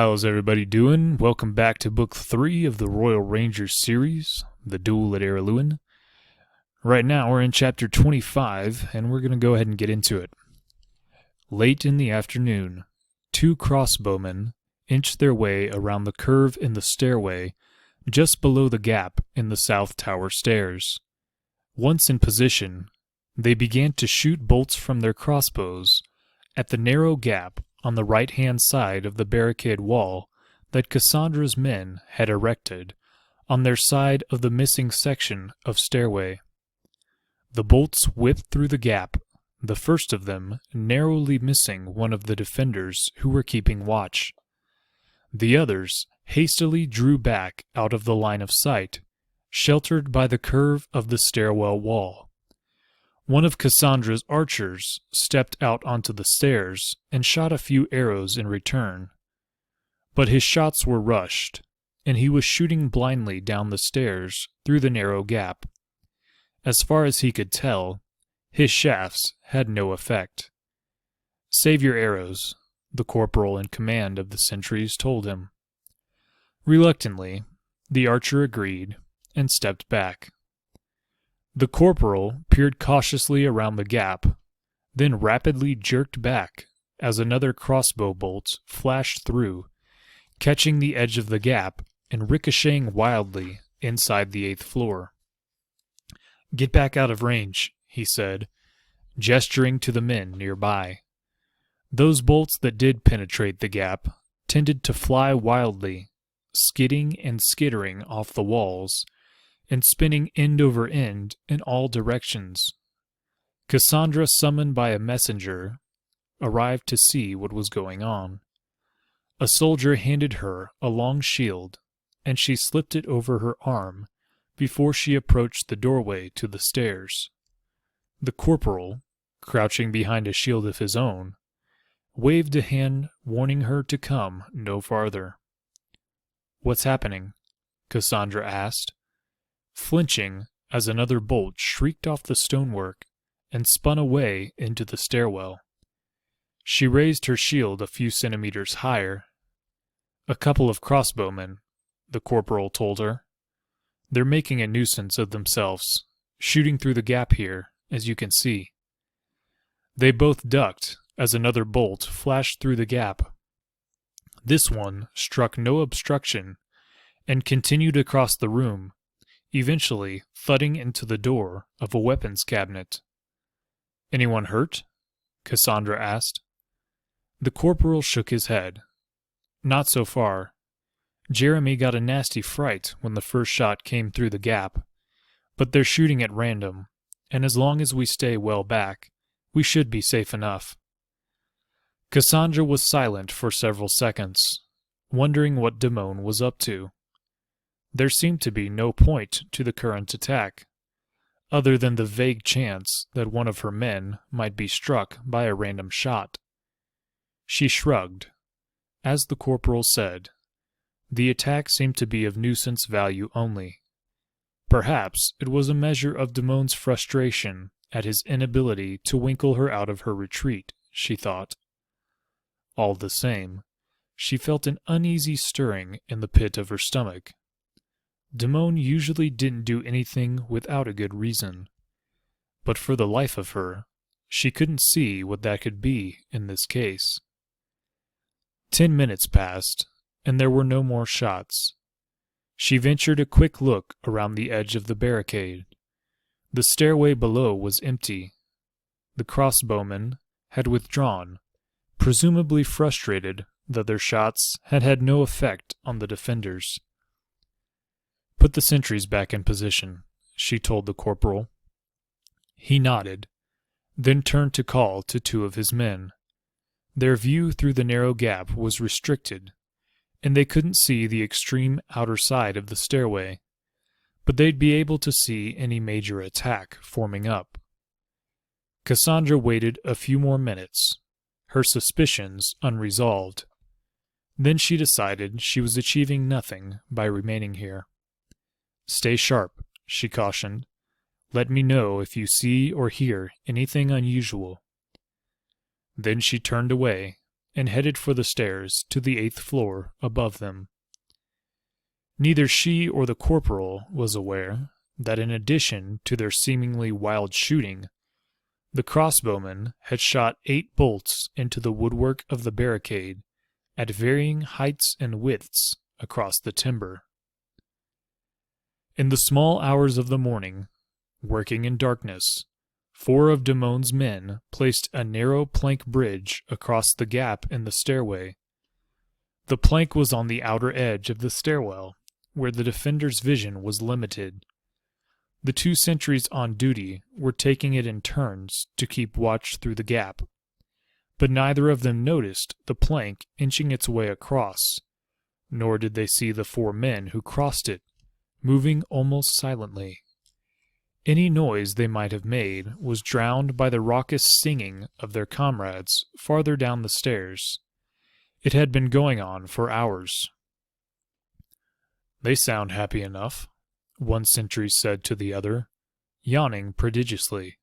How's everybody doing? Welcome back to Book 3 of the Royal Rangers series, The Duel at Araluen. Right now we're in Chapter 25, and we're going to go ahead and get into it. Late in the afternoon, two crossbowmen inched their way around the curve in the stairway just below the gap in the South Tower stairs. Once in position, they began to shoot bolts from their crossbows at the narrow gap on the right-hand side of the barricade wall that Cassandra's men had erected on their side of the missing section of stairway. The bolts whipped through the gap, the first of them narrowly missing one of the defenders who were keeping watch. The others hastily drew back out of the line of sight, sheltered by the curve of the stairwell wall. One of Cassandra's archers stepped out onto the stairs and shot a few arrows in return. But his shots were rushed, and he was shooting blindly down the stairs through the narrow gap. As far as he could tell, his shafts had no effect. "Save your arrows," the corporal in command of the sentries told him. Reluctantly, the archer agreed and stepped back. The corporal peered cautiously around the gap, then rapidly jerked back as another crossbow bolt flashed through, catching the edge of the gap and ricocheting wildly inside the 8th floor. "Get back out of range," he said, gesturing to the men nearby. Those bolts that did penetrate the gap tended to fly wildly, skidding and skittering off the walls, and spinning end over end in all directions. Cassandra, summoned by a messenger, arrived to see what was going on. A soldier handed her a long shield, and she slipped it over her arm before she approached the doorway to the stairs. The corporal, crouching behind a shield of his own, waved a hand warning her to come no farther. "What's happening?" Cassandra asked, flinching as another bolt shrieked off the stonework and spun away into the stairwell. She raised her shield a few centimeters higher. "A couple of crossbowmen," the corporal told her. "They're making a nuisance of themselves, shooting through the gap here, as you can see." They both ducked as another bolt flashed through the gap. This one struck no obstruction and continued across the room, eventually thudding into the door of a weapons cabinet. "Anyone hurt?" Cassandra asked. The corporal shook his head. "Not so far. Jeremy got a nasty fright when the first shot came through the gap, but they're shooting at random, and as long as we stay well back, we should be safe enough." Cassandra was silent for several seconds, wondering what Damon was up to. There seemed to be no point to the current attack, other than the vague chance that one of her men might be struck by a random shot. She shrugged. As the corporal said, the attack seemed to be of nuisance value only. Perhaps it was a measure of Damon's frustration at his inability to winkle her out of her retreat, she thought. All the same, she felt an uneasy stirring in the pit of her stomach. Damon usually didn't do anything without a good reason, but for the life of her, she couldn't see what that could be in this case. 10 minutes passed, and there were no more shots. She ventured a quick look around the edge of the barricade. The stairway below was empty. The crossbowmen had withdrawn, presumably frustrated that their shots had had no effect on the defenders. "Put the sentries back in position," she told the corporal. He nodded, then turned to call to two of his men. Their view through the narrow gap was restricted, and they couldn't see the extreme outer side of the stairway, but they'd be able to see any major attack forming up. Cassandra waited a few more minutes, her suspicions unresolved. Then she decided she was achieving nothing by remaining here. "Stay sharp," she cautioned. "Let me know if you see or hear anything unusual." Then she turned away and headed for the stairs to the 8th floor above them. Neither she or the corporal was aware that in addition to their seemingly wild shooting, the crossbowmen had shot 8 bolts into the woodwork of the barricade at varying heights and widths across the timber. In the small hours of the morning, working in darkness, 4 of Damon's men placed a narrow plank bridge across the gap in the stairway. The plank was on the outer edge of the stairwell, where the defenders' vision was limited. The 2 sentries on duty were taking it in turns to keep watch through the gap, but neither of them noticed the plank inching its way across, nor did they see the 4 men who crossed it, moving almost silently. Any noise they might have made was drowned by the raucous singing of their comrades farther down the stairs. It had been going on for hours. "They sound happy enough," one sentry said to the other, yawning prodigiously.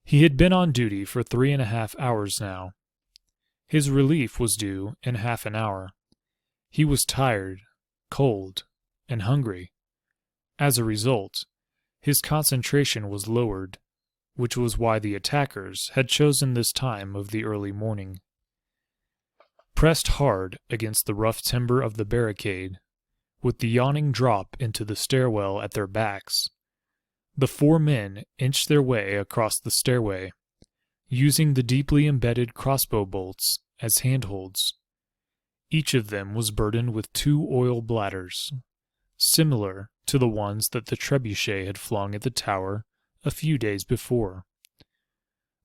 He had been on duty for 3.5 hours now. His relief was due in half an hour. He was tired, cold, and hungry. As a result, his concentration was lowered, which was why the attackers had chosen this time of the early morning. Pressed hard against the rough timber of the barricade, with the yawning drop into the stairwell at their backs, the 4 men inched their way across the stairway, using the deeply embedded crossbow bolts as handholds. Each of them was burdened with 2 oil bladders, similar to the ones that the trebuchet had flung at the tower a few days before.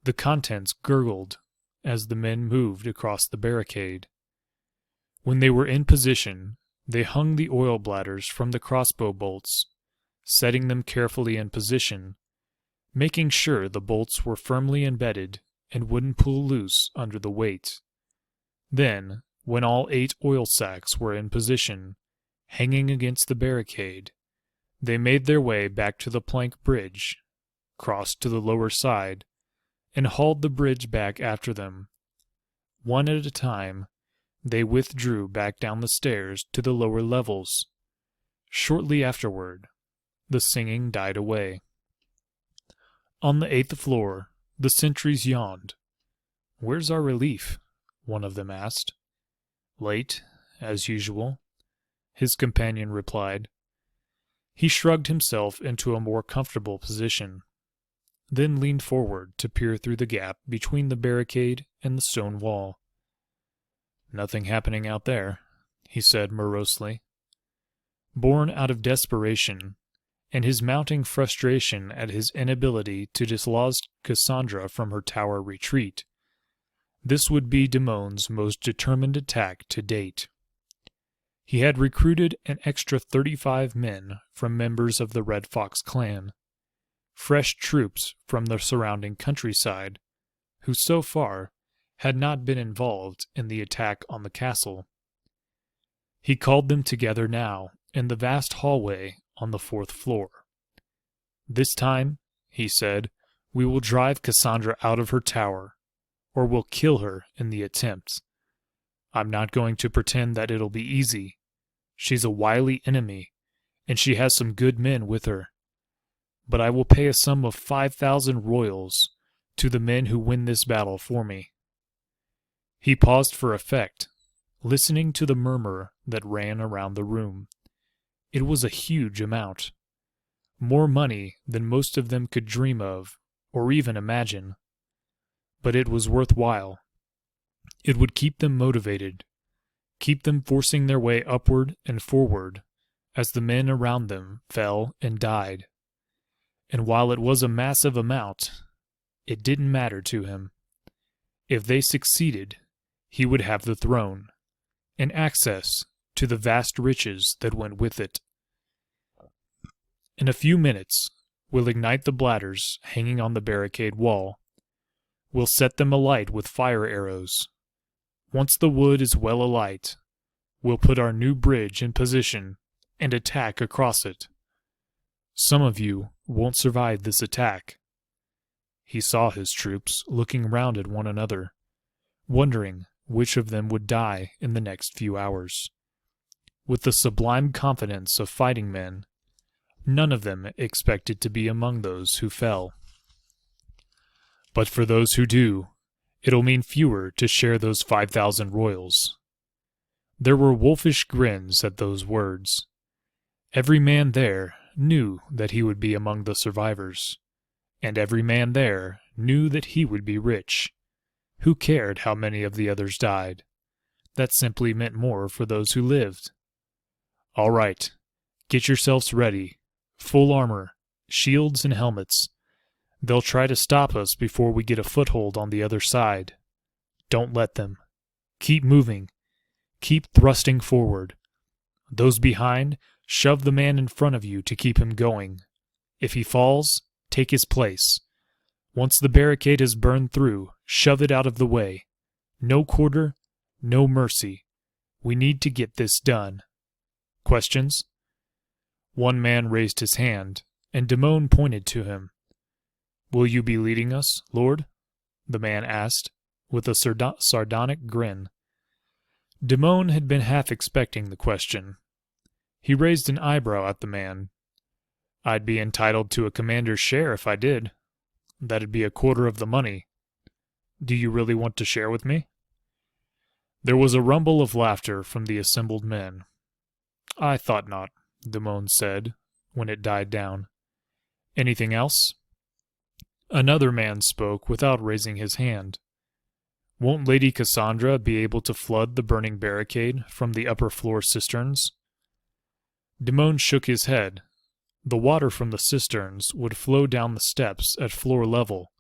The contents gurgled as the men moved across the barricade. When they were in position, they hung the oil bladders from the crossbow bolts, setting them carefully in position, making sure the bolts were firmly embedded and wouldn't pull loose under the weight. Then, when all 8 oil sacks were in position, hanging against the barricade, they made their way back to the plank bridge, crossed to the lower side, and hauled the bridge back after them. One at a time, they withdrew back down the stairs to the lower levels. Shortly afterward, the singing died away. On the 8th floor, the sentries yawned. "Where's our relief?" one of them asked. "Late, as usual," his companion replied. He shrugged himself into a more comfortable position, then leaned forward to peer through the gap between the barricade and the stone wall. "Nothing happening out there," he said morosely. Born out of desperation, and his mounting frustration at his inability to dislodge Cassandra from her tower retreat, this would be Damon's most determined attack to date. He had recruited an extra 35 men from members of the Red Fox clan, fresh troops from the surrounding countryside, who so far had not been involved in the attack on the castle. He called them together now in the vast hallway on the 4th floor. "This time," he said, "we will drive Cassandra out of her tower, or we'll kill her in the attempt. I'm not going to pretend that it'll be easy. She's a wily enemy, and she has some good men with her. But I will pay a sum of 5,000 royals to the men who win this battle for me." He paused for effect, listening to the murmur that ran around the room. It was a huge amount. More money than most of them could dream of, or even imagine. But it was worthwhile. It would keep them motivated, keep them forcing their way upward and forward as the men around them fell and died. And while it was a massive amount, it didn't matter to him. If they succeeded, he would have the throne, and access to the vast riches that went with it. In a few minutes, we'll ignite the bladders hanging on the barricade wall. We'll set them alight with fire arrows. Once the wood is well alight, we'll put our new bridge in position and attack across it. Some of you won't survive this attack." He saw his troops looking round at one another, wondering which of them would die in the next few hours. With the sublime confidence of fighting men, none of them expected to be among those who fell. But for those who do, it'll mean fewer to share those 5,000 royals. There were wolfish grins at those words. Every man there knew that he would be among the survivors, and every man there knew that he would be rich. Who cared how many of the others died? That simply meant more for those who lived. All right, get yourselves ready. Full armor, shields and helmets. They'll try to stop us before we get a foothold on the other side. Don't let them. Keep moving. Keep thrusting forward. Those behind, shove the man in front of you to keep him going. If he falls, take his place. Once the barricade is burned through, shove it out of the way. No quarter, no mercy. We need to get this done. Questions? One man raised his hand, and Damon pointed to him. Will you be leading us, Lord? The man asked, with a sardonic grin. Damon had been half expecting the question. He raised an eyebrow at the man. I'd be entitled to a commander's share if I did. That'd be a quarter of the money. Do you really want to share with me? There was a rumble of laughter from the assembled men. I thought not, Damon said, when it died down. Anything else? Another man spoke without raising his hand. Won't Lady Cassandra be able to flood the burning barricade from the upper floor cisterns? Damon shook his head. The water from the cisterns would flow down the steps at floor level.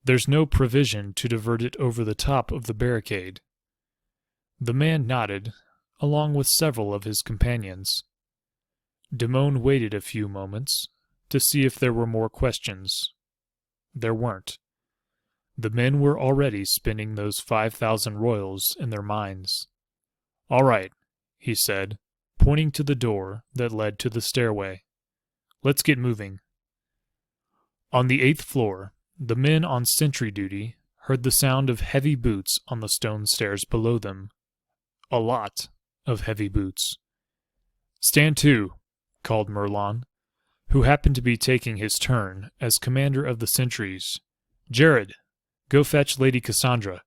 There's no provision to divert it over the top of the barricade. The man nodded, along with several of his companions. Damon waited a few moments to see if there were more questions. There weren't. The men were already spinning those 5,000 royals in their minds. All right, he said, pointing to the door that led to the stairway. Let's get moving. On the 8th floor, the men on sentry duty heard the sound of heavy boots on the stone stairs below them. A lot of heavy boots. Stand to, called Merlon, who happened to be taking his turn as commander of the sentries. Jared, go fetch Lady Cassandra.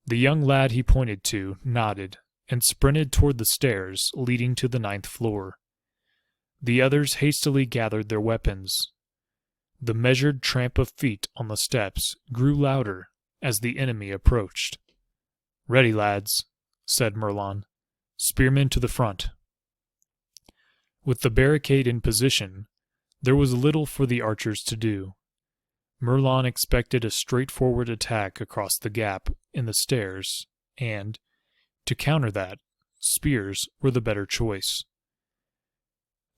The young lad he pointed to nodded and sprinted toward the stairs leading to the 9th floor. The others hastily gathered their weapons. The measured tramp of feet on the steps grew louder as the enemy approached. Ready, lads, said Merlon. Spearmen to the front. With the barricade in position, there was little for the archers to do. Merlon expected a straightforward attack across the gap in the stairs, and, to counter that, spears were the better choice.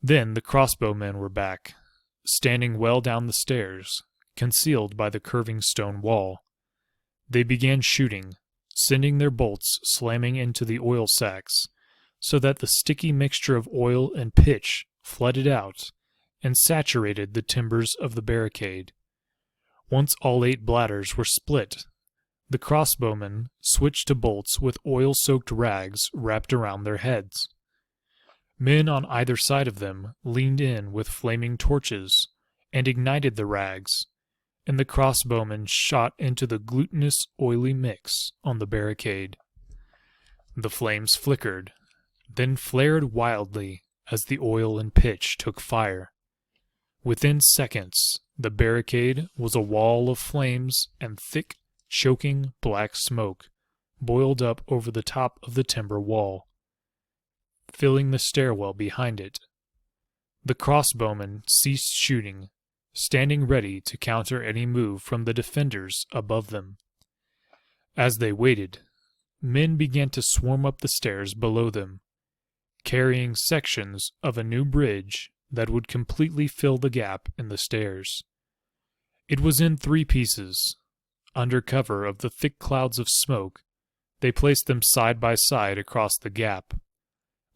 Then the crossbowmen were back, standing well down the stairs, concealed by the curving stone wall. They began shooting, sending their bolts slamming into the oil sacks, so that the sticky mixture of oil and pitch flooded out and saturated the timbers of the barricade. Once all 8 bladders were split, the crossbowmen switched to bolts with oil-soaked rags wrapped around their heads. Men on either side of them leaned in with flaming torches and ignited the rags, and the crossbowmen shot into the glutinous, oily mix on the barricade. The flames flickered, then flared wildly as the oil and pitch took fire. Within seconds, the barricade was a wall of flames and thick, choking black smoke boiled up over the top of the timber wall, filling the stairwell behind it. The crossbowmen ceased shooting, standing ready to counter any move from the defenders above them. As they waited, men began to swarm up the stairs below them, carrying sections of a new bridge that would completely fill the gap in the stairs. It was in 3 pieces. Under cover of the thick clouds of smoke, they placed them side by side across the gap,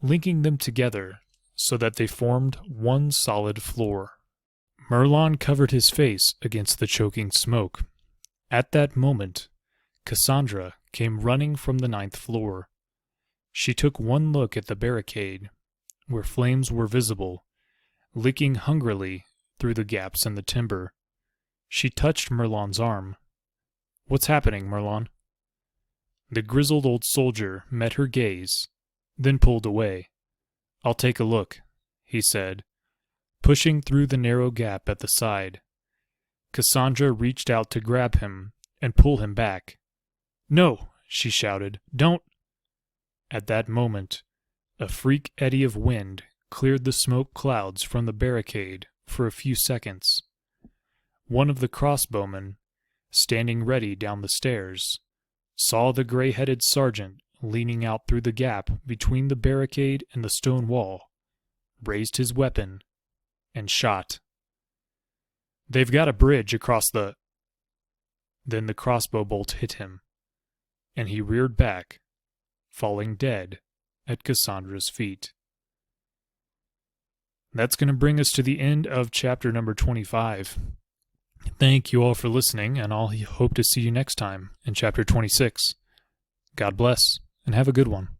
linking them together so that they formed one solid floor. Merlon covered his face against the choking smoke. At that moment, Cassandra came running from the 9th floor. She took one look at the barricade, where flames were visible, licking hungrily through the gaps in the timber. She touched Merlon's arm. "What's happening, Merlon?" The grizzled old soldier met her gaze, then pulled away. "I'll take a look," he said, pushing through the narrow gap at the side. Cassandra reached out to grab him and pull him back. "No!" she shouted. "Don't!" At that moment, a freak eddy of wind cleared the smoke clouds from the barricade for a few seconds. One of the crossbowmen, standing ready down the stairs, saw the gray-headed sergeant leaning out through the gap between the barricade and the stone wall, raised his weapon, and shot. "They've got a bridge across the—" Then the crossbow bolt hit him, and he reared back, falling dead at Cassandra's feet. That's going to bring us to the end of chapter number 25. Thank you all for listening, and I'll hope to see you next time in chapter 26. God bless, and have a good one.